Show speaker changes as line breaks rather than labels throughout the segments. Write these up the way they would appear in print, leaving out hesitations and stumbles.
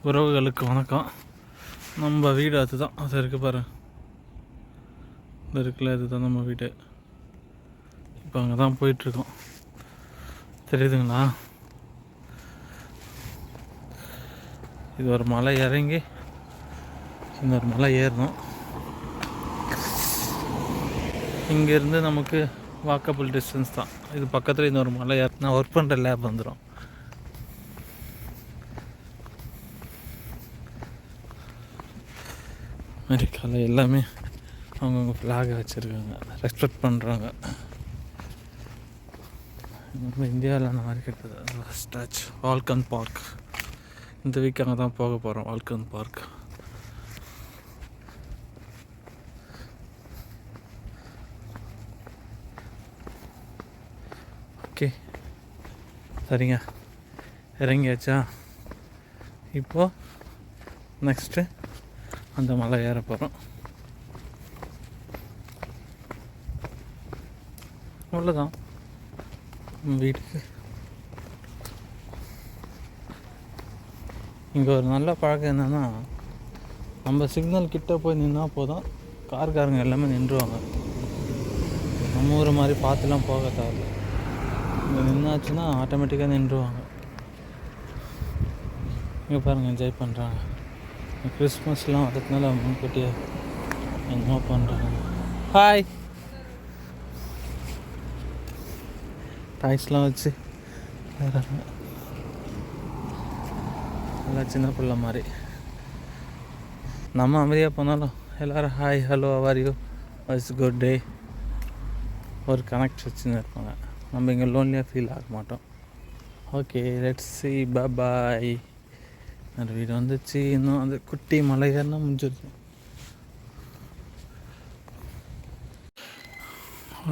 உறவுகளுக்கு வணக்கம். நம்ம வீடு அதுதான், அது இருக்குது பாரு, இது இருக்குல்ல, இதுதான் நம்ம வீடு. இப்போ அங்கே தான் போயிட்டுருக்கோம், தெரியுதுங்களா? இது ஒரு மலை இறங்கி இன்னொரு மலை ஏறணும். இங்கேருந்து நமக்கு வாக்கபிள் டிஸ்டன்ஸ் தான். இது பக்கத்தில் இன்னொரு மலை ஏறினா ஒர்க் பண்ணுற லேப் வந்துடும். அமெரிக்காவில் எல்லாமே அவங்கவுங்க ஃப்ளாகை வச்சுருக்காங்க, ரெஸ்பெக்ட் பண்ணுறாங்க. நம்ம இந்தியாவில் அந்த மாதிரி கிடையாது. ஸ்டாச் வால்கன் பார்க், இந்த வீக் அங்கே தான் போக போகிறோம். வால்கன் பார்க் ஓகே, சரிங்க, இறங்கியாச்சா? இப்போது நெக்ஸ்ட்டு அந்த மலை ஏற போகிறோம். அவ்வளோதான் வீட்டுக்கு. இங்கே ஒரு நல்ல பழக்கம் என்னென்னா, நம்ம சிக்னல் கிட்டே போய் நின்னா போதும், கார்காரங்க எல்லாமே நின்றுவாங்க. நம்ம ஊர் மாதிரி பார்த்துலாம் போக தேவை. இங்கே நின்னாச்சுன்னா ஆட்டோமேட்டிக்காக நின்றுவாங்க. இங்கே பாருங்கள், என்ஜாய் பண்ணுறாங்க. கிறிஸ்மஸ்லாம் வரதுனால முன்கூட்டியே என்ன பண்ணுறாங்க. ஹாய், டாய்ஸ்லாம் வச்சு எல்லாம் சின்ன பிள்ளை மாதிரி. நம்ம அமைதியாக போனாலும் எல்லோரும் hi, hello, how you, it's good day, ஒரு கனெக்ட் வச்சுன்னு இருப்பாங்க. நம்ம இங்கே லோன்லியாக ஃபீல் ஆக மாட்டோம். ஓகே, லெட்ஸ் சி, பாய். அந்த வீடு வந்துச்சு. இன்னும் அந்த குட்டி மலை ஏறினா முடிஞ்சிருச்சு.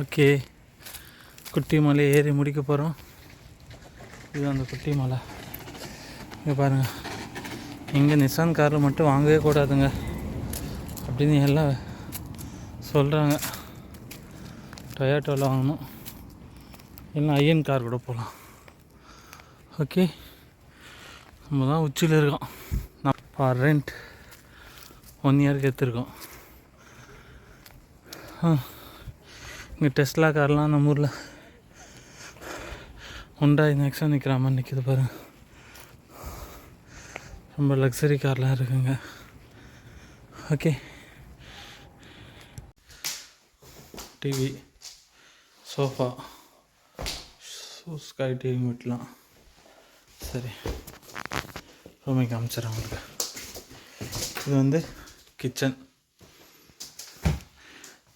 ஓகே, குட்டி மலை ஏறி முடிக்க போகிறோம். இது அந்த குட்டி மலை. இங்கே பாருங்கள், இங்கே நிசான் காரில் மட்டும் வாங்கவே கூடாதுங்க அப்படின்னு எல்லாம் சொல்கிறாங்க. டொயோட்டோவில் வாங்கணும், இல்லைன்னா ஐயன் கார் கூட போகலாம். ஓகே, நம்ம தான் உச்சியில் இருக்கோம். நான் ரெண்ட் 1 இயருக்கு எடுத்துருக்கோம். இங்கே டெஸ்லா கார்லாம் நம்ம ஊரில் ஹுண்டாய் நெக்ஸான் நிற்கிற மாதிரி நிற்கிது பாருங்கள். ரொம்ப லக்ஸரி கார்லாம் இருக்குங்க. Okay, TV, sofa, sky TV மட்டும். சரி, ரூமை காமிச்சிடறேன் உங்களுக்கு. இது வந்து கிச்சன்.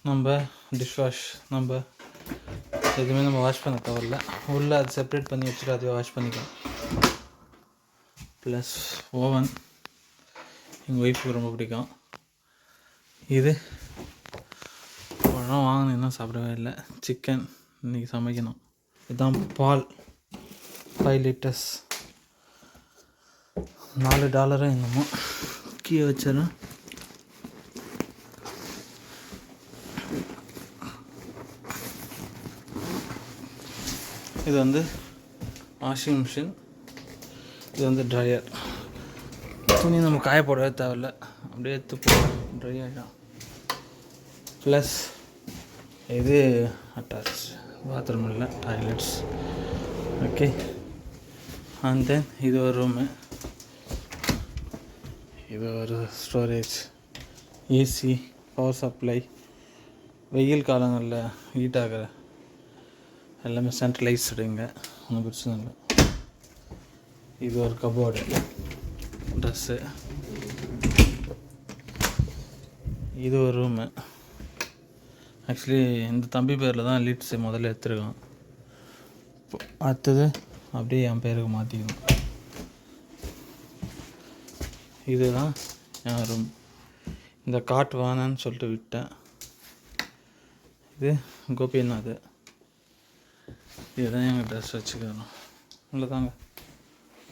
நம்ம டிஷ்வாஷ், நம்ம எதுவுமே நம்ம வாஷ் பண்ண தேவையில்ல. உள்ளே அது செப்ரேட் பண்ணி வச்சுட்டு அதையே வாஷ் பண்ணிக்கலாம். ப்ளஸ் ஓவன், எங்கள் ஒய்ஃபுக்கு ரொம்ப பிடிக்கும். இது பழம் வாங்கினேன், இன்னும் சாப்பிடவே இல்லை. சிக்கன் இன்றைக்கி சமைக்கணும். இதுதான் பால், 5 லிட்டர்ஸ், $4 என்னமோ. கீழே வச்சிடறேன். இது வந்து வாஷிங் மிஷின், இது வந்து ட்ரையர். துணி நம்ம காய போடவே தேவையில்ல, அப்படியே எடுத்து போட ட்ரை ஆகிடும். ப்ளஸ் இது அட்டாச் பாத்ரூம் இல்லை, டாய்லெட்ஸ். ஓகே, அண்ட் தென் இது ஒரு ரூமு, இது ஒரு ஸ்டோரேஜ், ஏசி, பவர் சப்ளை, வெயில் காலங்களில் ஹீட் ஆகிற எல்லாமே சென்ட்ரலைஸ்டுங்க, ஒன்றும் பிரச்சனை இல்லை. இது ஒரு கபோர்டு, ட்ரெஸ்ஸு. இது ஒரு ரூமு. ஆக்சுவலி இந்த தம்பி பேரில் தான் லீட்ஸு முதல்ல எடுத்துருக்கோம். அடுத்தது அப்படியே என் பேருக்கு மாற்றிக்கணும். இதுதான் என் ரூம். இந்த காட் வேணான்னு சொல்லிட்டு விட்டேன். இது கோபிநாத், இதுதான் எங்கள் ட்ரெஸ் வச்சுக்கணும். இவ்வளோதாங்க,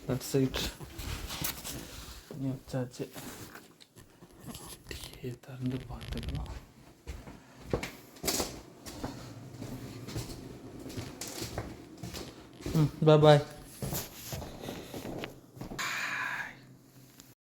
தட்ஸ் இட். வச்சாச்சு, திறந்து பார்த்துக்கலாம். பாய்.